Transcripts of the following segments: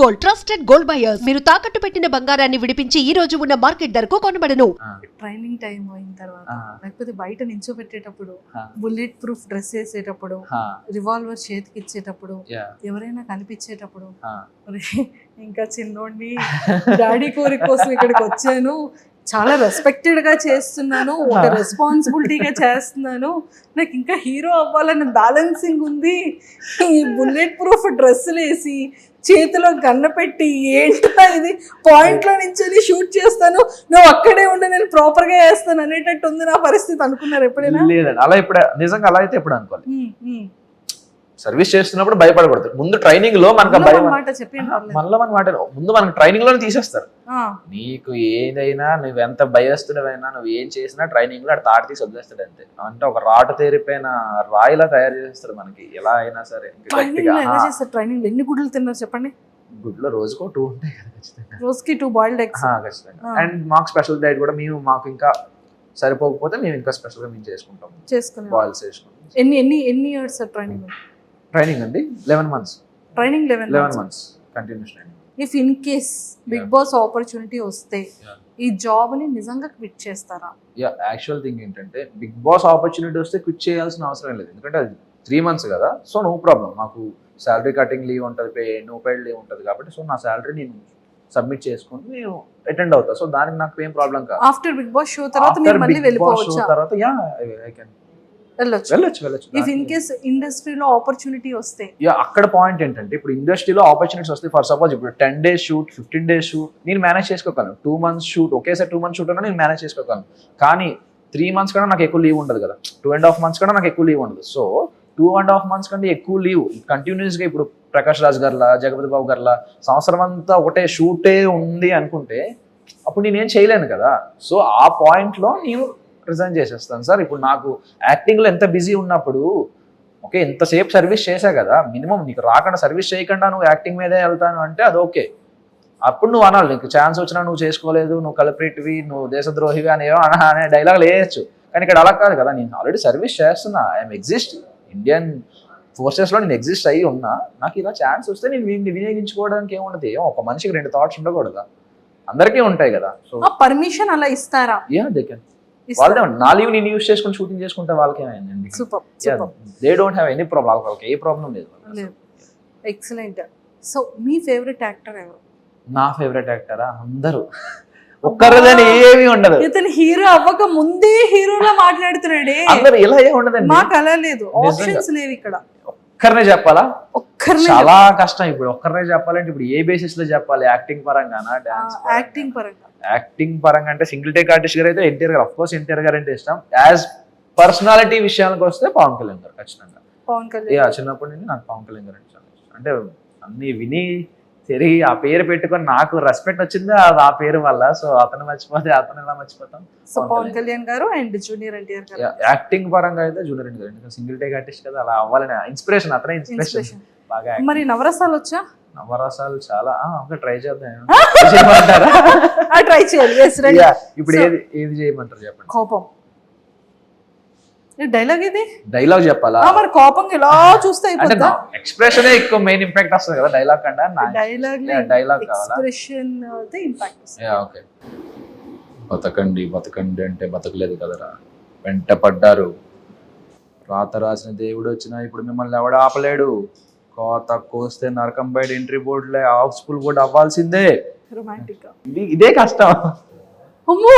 Gold, trusted gold buyers. మీరు తాకట్టు పెట్టిన బంగారాన్ని విడిపించి ఈ రోజు ఉన్న మార్కెట్ ధరకు కొనబడను. ట్రైనింగ్ టైం అయిన తర్వాత లేకపోతే బయట నించోబెట్టేటప్పుడు, బుల్లెట్ ప్రూఫ్ డ్రెస్ వేసేటప్పుడు, రివాల్వర్ చేతికి ఇచ్చేటప్పుడు, ఎవరైనా కనిపించేటప్పుడు, ఇంకా చిన్నోడిని డాడీ కోరిక కోసం ఇక్కడికి వచ్చాను, చాలా రెస్పెక్టెడ్ గా చేస్తున్నాను, ఒక రెస్పాన్సిబిలిటీగా చేస్తున్నాను, నాకు ఇంకా హీరో అవ్వాలని బ్యాలెన్సింగ్ ఉంది, ఈ బుల్లెట్ ప్రూఫ్ డ్రెస్సులు వేసి చేతిలో గన్న పెట్టి ఏంటో ఇది పాయింట్ లో నుంచి షూట్ చేస్తాను, నువ్వు అక్కడే ఉండి నేను ప్రాపర్ గా వేస్తాను అనేటట్టు ఉంది నా పరిస్థితి. అనుకున్నారు ఎప్పుడైనా? లేదండి, అలా ఇప్పుడు నిజంగా అలా అయితే ఎప్పుడు అనుకోవాలి. సర్వీస్ చేస్తున్నప్పుడు భయపడకూడదు. ముందు ట్రైనింగ్ లో మనకు భయం, మళ్ళీ మన మాట ముందు మనకు ట్రైనింగ్ లోనే తీసేస్తారు. నీకు ఏదైనా నువ్వు ఎంత భయస్తుడవైనా నువ్వు ఏం చేసినా ట్రైనింగ్ లో అటు తాటి తీసి వదిలేస్తాడు అంతే. అంటే ఒక రాటు తేరిపోయిన రాయిలా తయారు చేస్తాడు మనకి ఎలా అయినా సరే. ట్రైనింగ్ ఎన్ని గుడ్లు తిన్నారు చెప్పండి? గుడ్లో రోజుకో 2 ఉంటాయి కదా ఖచ్చితంగా, రోజుకి 2 బాయిల్డ్ ఎగ్స్ ఖచ్చితంగా. అండ్ మాకు స్పెషల్ డైట్ కూడా మాకు ఇంకా సరిపోకపోతే మేము ఇంకా స్పెషల్ గా మేము చేసుకుంటాం, బాయిల్స్ చేసుకుంటాం. ఎన్ని ఇయర్స్ ట్రైనింగ్? ట్రైనింగ్ అండి 11 months. Training 11 months continuous training. If in case Bigg Boss opportunity వస్తే ఈ జాబ్ ని నిజంగా క్విట్ చేస్తారా? యాక్చువల్ థింగ్ ఏంటంటే బిగ్ బాస్ ఆపర్చునిటీ వస్తే క్విట్ చేయాల్సిన అవసరం లేదు, ఎందుకంటే అది 3 months కదా. సో నో ప్రాబ్లం, మాకు శాలరీ కటింగ్ లీవ్ ఉంటుంది, నో పెయిడ్ లీవ్ ఉంటుంది కాబట్టి సో నా శాలరీ నేను సబ్మిట్ చేసుకుని నేను అటెండ్ అవుతా. సో దానికి నాకు ఏం ప్రాబ్లం కాదు. ఆఫ్టర్ బిగ్ బాస్ షో తర్వాత మీరు మళ్ళీ వెళ్ళిపోవచ్చు తర్వాత ఐ కెన్ వెళ్ళొచ్చు. ఇఫ్ ఇన్ కేస్ ఇండస్ట్రీలో ఆపర్చునిటీ వస్తే అక్కడ పాయింట్ ఏంటంటే ఇప్పుడు ఇండస్ట్రీలో ఆపర్చునిటీస్ వస్తే ఫర్ సపోజ్ ఇప్పుడు 10 days షూట్, 15 days షూట్ నేను మేనేజ్ చేసుకోగలను. 2 months షూట్ ఒకేసారి 2 months షూట్ అన్నా నేను మేనేజ్ చేసుకోగలను. కానీ 3 months కన్నా నాకు ఎక్కువ లీవ్ ఉండదు కదా, 2.5 months కన్నా నాకు ఎక్కువ లీవ్ ఉండదు. సో 2.5 months కంటే ఎక్కువ లీవ్ కంటిన్యూస్ గా ఇప్పుడు ప్రకాష్ రాజ్ గారిలా, జగపతి బాబు గారిలా సంవత్సరం అంతా ఒకటే షూటే ఉంది అనుకుంటే అప్పుడు నేనేం చేయలేను కదా. సో ఆ పాయింట్ లో నేను రిజైన్ చేసేస్తాను సార్. ఇప్పుడు నాకు యాక్టింగ్ లో ఎంత బిజీ ఉన్నప్పుడు ఓకే ఎంతసేపు సర్వీస్ చేశా కదా, మినిమం నీకు రాకుండా సర్వీస్ చేయకుండా నువ్వు యాక్టింగ్ మీదే వెళ్తాను అంటే అది ఓకే. అప్పుడు నువ్వు అనాలి నీకు ఛాన్స్ వచ్చినా నువ్వు చేసుకోలేదు, నువ్వు కల్ప్రిట్వి, నువ్వు దేశద్రోహివి అనే డైలాగులు వేయచ్చు. కానీ ఇక్కడ అలా కాదు కదా, నేను ఆల్రెడీ సర్వీస్ చేస్తున్నా, ఐఎమ్ ఎగ్జిస్ట్ ఇండియన్ ఫోర్సెస్ లో నేను ఎగ్జిస్ట్ అయ్యి ఉన్నా, నాకు ఇలా ఛాన్స్ వస్తే నేను వినియోగించుకోవడానికి ఏముండదు. ఒక మనిషికి 2 thoughts ఉండకూడదా? అందరికీ ఉంటాయి కదా. సో పర్మిషన్ అలా ఇస్తారా? They can. వాళ్ళదే నా లీవ్ నేను యూజ్ చేసుకుని షూటింగ్ చేసుకుంటే వాళ్ళకి ఏమైందండి? They don't have any problem, వాళ్ళకి ఏ ప్రాబ్లం లేదు. ఎక్సలెంట్. సో మీ ఫేవరెట్ యాక్టర్ ఎవరు? నా ఫేవరెట్ యాక్టరా? అందరూ ఒక్కరిదని ఏమీ ఉండదు. ఇతను హీరో అవ్వక ముందే హీరోలా మాట్లాడుతున్నాడే. అందరూ ఇలా ఏమి ఉండదండి, మాకు అలా లేదు, ఆప్షన్స్ లేవు ఇక్కడ. ఒక్కరినే చెప్పాలా? చాలా కష్టం. ఇప్పుడు ఒక్కరినే చెప్పాలంటే ఇప్పుడు ఏ బేసిస్ లో చెప్పాలి? Acting పరంగానా, dance? యాక్టింగ్ పరంగా అంటే సింగిల్ టేక్ ఆర్టిస్ట్ గారు అయితే ఎన్టీఆర్ గారు, అఫ్ కోర్స్ ఎన్టీఆర్ గారు అంటే ఇష్టం. యాజ్ పర్సనాలిటీ విషయానికి వస్తే పవన్ కళ్యాణ్ గారు ఖచ్చితంగా. చిన్నప్పటి నుంచి నాకు పవన్ కళ్యాణ్ గారు అంటే చాలా ఇష్టం. అంటే అన్ని విని తిరిగి ఆ పేరు పెట్టుకొని నాకు రెస్పెక్ట్ వచ్చింది ఆ పేరు వల్ల. సో అతను మర్చిపోతే అతను ఎలా మర్చిపోతాం? సో పవన్ కళ్యాణ్ గారు అండ్ జూనియర్ ఎన్టీఆర్ గారు. యాక్టింగ్ పరంగా అయితే జూనియర్ ఎన్టీఆర్ గారు, సింగిల్ టేక్ ఆర్టిస్ట్ కదా, అలా అవ్వాలని ఇన్స్పిరేషన్, అతనే ఇన్స్పిరేషన్ బాగా. మరి నవరసాలు వచ్చా? నవరసాలు చాలా ట్రై చేద్దాం. ట్రై చేయాలి. ఇప్పుడు ఏది చేయమంటారు చెప్పండి? కోపం డైలాగ్, ఇది డైలాగ్ చెప్పాలా? మరి కోపం ఇలా చూస్తే అయిపోతుందా? ఎక్స్ప్రెషన్ ఎక్కువ మెయిన్ ఇంపాక్ట్ వస్తుంది కదా డైలాగ్ కన్నా. డైలాగ్ ఎక్స్ప్రెషన్ ది ఇంపాక్ట్ వస్తుంది. ఓకే. బతకండి అంటే బతకలేదు కదరా, వెంట పడ్డారు, రాత రాసిన దేవుడు వచ్చినా ఇప్పుడు మిమ్మల్ని ఎవడ ఆపలేడు, కోత కోస్తే నరకం బయట ఎంట్రీ బోర్డులే హౌస్ఫుల్ బోర్డు అవ్వాల్సిందే. రొమాంటిక్. ఇదే కష్టం. అమ్మో,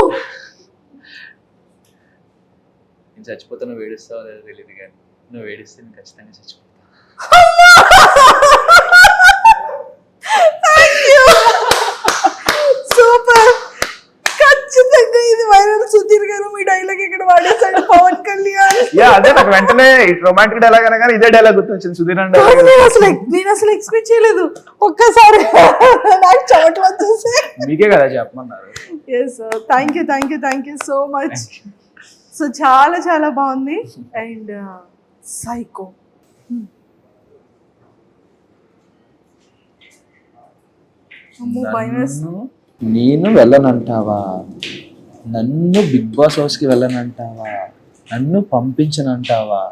నేను చచ్చిపోతే నువ్వు ఏడుస్తావో లేదో తెలియదు కానీ నువ్వు ఏడిస్తే నేను ఖచ్చితంగా చచ్చిపోతా. సూపర్, ఖచ్చితంగా ఇది వైరల్. సుధీర్ గారు మీ డైలాగ్ ఇక్కడ వాడేసాడు పవన్ కళ్యాణ్. అదే నాకు వెంటనే రొమాంటిక్ డైలాగ్ అనగానే ఇదే డైలాగ్ గుర్తొచ్చింది, సుధీర్ అంటే. నేను అసలు ఎక్స్పెక్ట్ చేయలేదు. ఒక్కసారి నాకు చెమటలు వచ్చేసి. మీకే కదా చెప్పమన్నారు. Yes, thank you so much. So చాలా చాలా బాగుంది. అండ్ సైకో, నేను వెళ్ళనంటావా? నన్ను బిగ్ బాస్ హౌస్ కి వెళ్ళనంటావా? నన్ను పంపించనంటావా?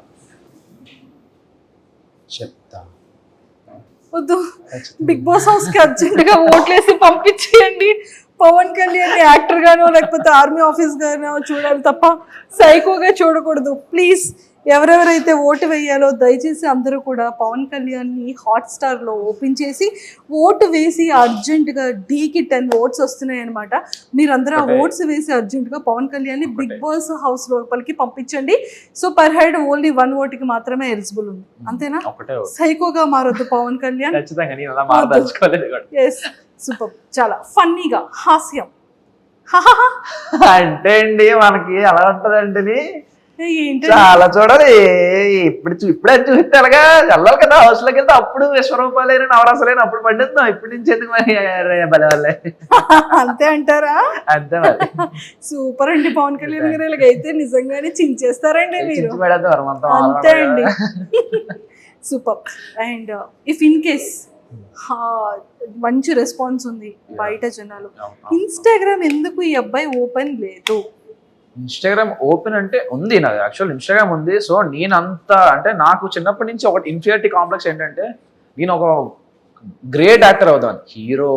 చెప్తా. వద్దు, బిగ్ బాస్ హౌస్ కి అర్జెంట్ గా ఓట్లేసి పంపించేయండి. పవన్ కళ్యాణ్ యాక్టర్ గానో లేకపోతే ఆర్మీ ఆఫీస్ గానో చూడాలి తప్ప సైకోగా చూడకూడదు. ప్లీజ్ ఎవరెవరైతే ఓటు వేయాలో దయచేసి అందరూ కూడా పవన్ కళ్యాణ్ని హాట్స్టార్ లో ఓపెన్ చేసి ఓటు వేసి అర్జెంట్ గా డీకి 10 ఓట్స్ వస్తున్నాయి అనమాట. మీరందరూ ఆ ఓట్స్ వేసి అర్జెంట్ గా పవన్ కళ్యాణ్ని బిగ్ బాస్ హౌస్ లోపలికి పంపించండి. సో పర్ హెడ్ ఓన్లీ 1 ఓటుకి మాత్రమే ఎలిజిబుల్ ఉంది, అంతేనా? సైకోగా మారొద్దు పవన్ కళ్యాణ్. ఎస్, సూపర్, చాలా ఫన్నీగా హాస్యం అంటే అండి మనకి అలా ఉంటదండి. ఏంటి చాలా చూడాలి. ఇప్పుడే చూస్తే అలాగా వెళ్ళాలి కదా హౌస్ లోకి వెళ్తే అప్పుడు విశ్వరూపాలైన నవరసలైన అప్పుడు పండిద్దాం. ఇప్పటి నుంచి ఎందుకు బలే వాళ్ళే అంతే అంటారా? అంతే మరి. సూపర్ అండి పవన్ కళ్యాణ్ గారు. ఇలాగైతే నిజంగానే చించేస్తారండి మీరు. అంతే అండి, super. And if in case మంచి రెస్పాన్స్ ఉంది బయట జనాలు, ఇన్స్టాగ్రామ్ ఎందుకు ఈ అబ్బాయి ఓపెన్ లేదు? ఇన్స్టాగ్రామ్ ఓపెన్ అంటే ఉంది, నాకు యాక్చువల్ ఇన్స్టాగ్రామ్ ఉంది. సో నేనంత అంటే నాకు చిన్నప్పటి నుంచి ఒకటి ఇన్ఫీరియారిటీ కాంప్లెక్స్ ఏంటంటే నేను ఒక గ్రేట్ యాక్టర్ అవుదాం, హీరో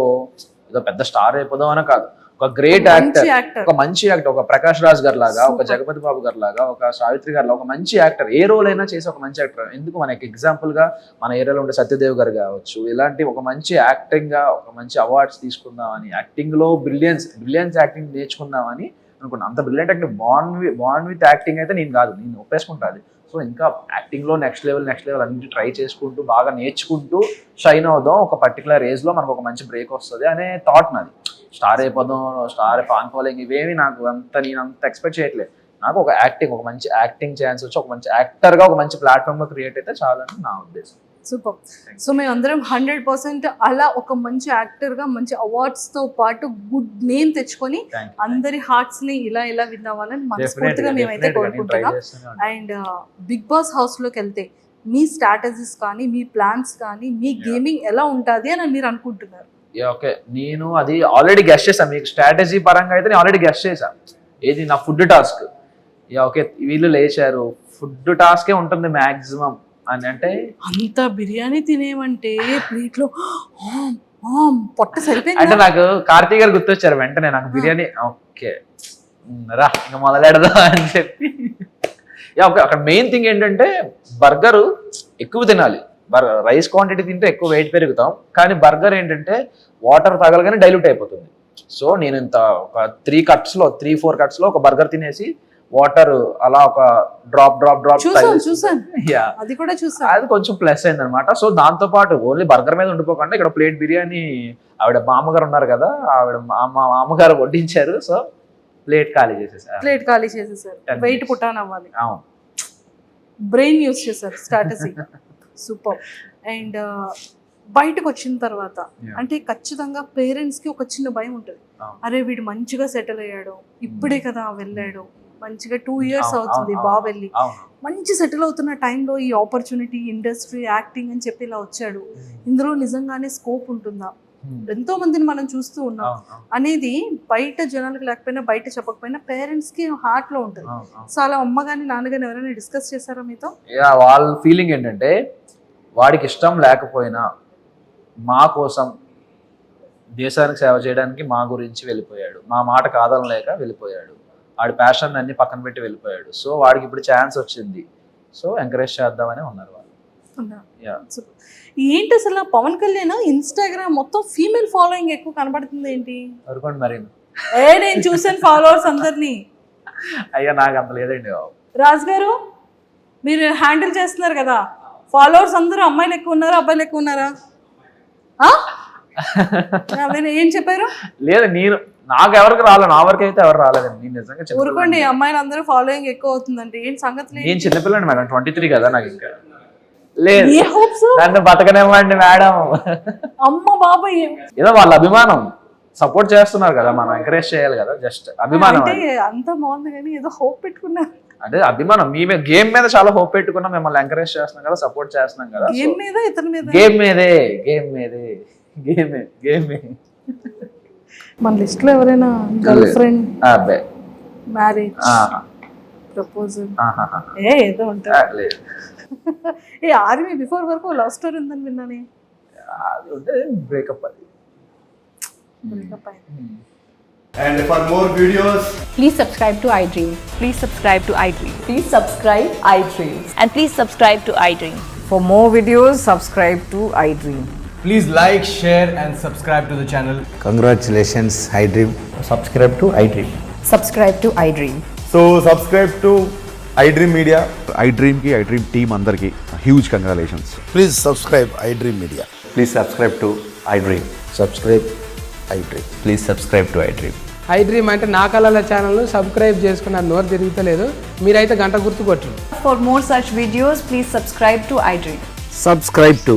ఏదో పెద్ద స్టార్ అయిపోదాం అని కాదు, ఒక గ్రేట్ యాక్టర్, ఒక మంచి యాక్టర్, ఒక ప్రకాష్ రాజ్ గారు లాగా, ఒక జగపతి బాబు గారు లాగా, ఒక సావిత్రి గారు లాగా ఒక మంచి యాక్టర్, ఏ రోల్ అయినా చేసి ఒక మంచి యాక్టర్. ఎందుకు మనకి ఎగ్జాంపుల్ గా మన ఏరియాలో ఉండే సత్యదేవ్ గారు కావచ్చు, ఇలాంటి ఒక మంచి యాక్టింగ్ గా ఒక మంచి అవార్డ్స్ తీసుకుందామని, యాక్టింగ్ లో బ్రిలియన్స్ యాక్టింగ్ నేర్చుకుందామని అనుకున్నా. అంత brilliant acting bond with acting అయితే నేను కాదు, నేను ఒప్పేసుకుంటాను. సో ఇంకా యాక్టింగ్ లో నెక్స్ట్ లెవెల్ అన్నింటి ట్రై చేసుకుంటూ బాగా నేర్చుకుంటూ షైన్ అవుదాం, ఒక పర్టికులర్ ఏజ్ లో మనకు ఒక మంచి బ్రేక్ వస్తుంది అనే థాట్ నాది. స్టార్ అయిపోదాం, స్టార్ ఫాన్ ఫాలోయింగ్ ఇవేమి నాకు నేను అంత ఎక్స్పెక్ట్ చేయట్లేదు. నాకు ఒక మంచి యాక్టింగ్ ఛాన్స్ వచ్చి ఒక మంచి యాక్టర్ గా ఒక మంచి ప్లాట్ఫామ్ లో క్రియేట్ అయితే చాలని నా ఉద్దేశం. సూపర్. సో మేము అందరం 100% అలా ఒక మంచి యాక్టర్ గా మంచి అవార్డ్స్ తో పాటు గుడ్ నేమ్ తెచ్చుకొని అందరి హార్ట్స్ ని ఇలా విన్ అవ్వాలని మనస్ఫూర్తిగా మేమైతే కోరుకుంటున్నాం. అండ్ బిగ్ బాస్ హౌస్ లోకి వెళ్తే మీ స్ట్రాటజీస్ కానీ, మీ ప్లాన్స్ కానీ, మీ గేమింగ్ ఎలా ఉంటుంది అని మీరు అనుకుంటున్నారు? ఓకే, నేను అది ఆల్రెడీ గెస్ట్ చేశాను. మీకు స్ట్రాటజీ పరంగా అయితే నేను ఆల్రెడీ గెస్ట్ చేశాను. ఏది నా ఫుడ్ టాస్క్. ఓకే, వీళ్ళు లేచారు, ఫుడ్ టాస్కే ఉంటుంది మాక్సిమం అని అంటే, అంత బిర్యానీ తినేమంటే ప్లేట్ లో పొట్ట సరిపోయింది. అంటే నాకు కార్తీక్ గారు గుర్తొచ్చారు వెంటనే నాకు బిర్యానీ. ఓకే రా ఇంకా మొదలెడదాం అని చెప్పి. ఓకే, అక్కడ మెయిన్ థింగ్ ఏంటంటే బర్గర్ ఎక్కువ తినాలి. రైస్ క్వాంటిటీ తింటే ఎక్కువ వెయిట్ పెరుగుతాం, కానీ బర్గర్ ఏంటంటే వాటర్ తాగలగానే డైల్యూట్ అయిపోతుంది. సో నేను ఇంత ఒక 3-4 కట్స్ లో ఒక బర్గర్ తినేసి వాటర్ అలా ఒక డ్రాప్ చూసాను, అది కూడా చూసాను. అది కొంచెం ప్లస్ అయింది అనమాట. సో దాంతో పాటు ఓన్లీ బర్గర్ మీద ఉండిపోకుండా ఇక్కడ ప్లేట్ బిర్యానీ ఆవిడ మామగారు ఉన్నారు కదా, ఆవిడ మామగారు వడ్డించారు. సో ప్లేట్ ఖాళీ చేసేసారు. వెయిట్ పుట్టాన్ అవ్వాలి, బ్రెయిన్ యూస్ చేశారు స్ట్రాటజీ. సూపర్. అండ్ బయటకు వచ్చిన తర్వాత అంటే ఖచ్చితంగా పేరెంట్స్ కి ఒక చిన్న భయం ఉంటుంది. అరే వీడు మంచిగా సెటిల్ అయ్యాడు, ఇప్పుడే కదా వెళ్ళాడు, మంచిగా 2 years అవుతుంది బాబు వెళ్ళి, మంచి సెటిల్ అవుతున్న టైంలో ఈ ఆపర్చునిటీ, ఇండస్ట్రీ, యాక్టింగ్ అని చెప్పి ఇలా వచ్చాడు, ఇందులో నిజంగానే స్కోప్ ఉంటుందా, ఎంతో మందిని మనం చూస్తూ ఉన్నాం అనేది బయట జనాలకు లేకపోయినా బయట చెప్పకపోయినా పేరెంట్స్ కి హార్ట్ లో ఉంటుంది. సో అలా అమ్మ గాని నాన్న గాని ఎవరైనా డిస్కస్ చేశారా మీతో? వాళ్ళ ఫీలింగ్ ఏంటంటే వాడికి ఇష్టం లేకపోయినా మా కోసం దేశానికి సేవ చేయడానికి మా గురించి వెళ్ళిపోయాడు, మా మాట కాదనలేక వెళ్ళిపోయాడు, వాడి ప్యాషన్ అన్ని పక్కన పెట్టి వెళ్ళిపోయాడు. సో వాడికి ఇప్పుడు ఛాన్స్ వచ్చింది, సో ఎంకరేజ్ చేద్దామని ఉన్నారు వాళ్ళు. ఏంటి అసలు పవన్ కళ్యాణ్ ఇన్స్టాగ్రామ్ మొత్తం ఫీమేల్ ఫాలోయింగ్ ఎక్కువ కనబడుతుంది ఏంటి? అనుకోండి మరి. నేను చూసాను ఫాలోవర్స్ అందరినీ. అయ్యా నాకు అంత లేదండి. రాజు గారు మీరు హ్యాండిల్ చేస్తున్నారు కదా, ఫాలోవర్స్ అందరూ అమ్మాయిలు ఎక్కువ ఉన్నారా అబ్బాయిలు ఎక్కువ ఉన్నారా? ఏం చెప్పారు? లేదు, నాకు ఎవరికి రాలేదు, నా వరకు అయితే ఎవరు రాలేదండి. నేను నిజంగా ఊరుకోండి, అమ్మాయిలు అందరూ ఫాలోయింగ్ ఎక్కువ అవుతుందంటే ఏంటి సంగతి? నేను చిన్నపిల్లండి మేడం, 23 కదా నాకు. ఇంకా లేదు, నన్ను బతకనివ్వండి మేడం. అమ్మ బాబాయ్, ఏదో వాళ్ళ అభిమానం, సపోర్ట్ చేస్తున్నారు కదా, మనం ఎంకరేజ్ చేయాలి కదా. జస్ట్ అభిమానం. అంతా బాగుంది కానీ ఏదో హోప్ పెట్టుకున్నారు. అంటే అభిమానం, మీ గేమ్ మీద చాలా హోప్ పెట్టుకున్నాం, మిమ్మల్ని ఎంకరేజ్ చేస్తున్నాం కదా, సపోర్ట్ చేస్తున్నాం కదా. గేమ్ మీద ఇతని మీద గేమ్ మన లిస్ట్ లో ఎవరైనా గర్ల్ ఫ్రెండ్, మ్యారేజ్, ప్రపోజల్ ఏదో ఉంటారు. ఆర్మీ బిఫోర్ వరకు లవ్ స్టోరీ ఉందని విన్నానే. అది ఉంటే బ్రేకప్ అది. బ్రేకప్ అయింది. And for more videos, Please subscribe to iDream. Please subscribe to iDream. Please subscribe iDream. And please subscribe to iDream. For more videos, subscribe to iDream. please like, share, and subscribe to the channel. Congratulations, iDream. Subscribe to iDream. Subscribe to iDream. So subscribe to iDream Media. iDream team అందరికి huge congratulations. Please subscribe iDream Media. Please subscribe to iDream. Subscribe iDream. Please subscribe to iDream. iDream అంటే నా కళల ఛానల్ను subscribe చేసుకున్న నోరు తిరుగుతలేదు, మీరైతే గంట గుర్తు కొట్టండి. For more such videos, please subscribe to iDream. Subscribe to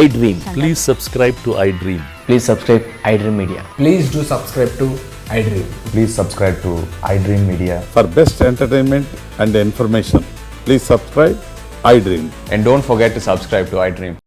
iDream. Please subscribe to iDream. Please subscribe iDream Media. Please do subscribe to iDream. Please subscribe to iDream Media. For best entertainment and information, please subscribe iDream. And don't forget to subscribe to iDream.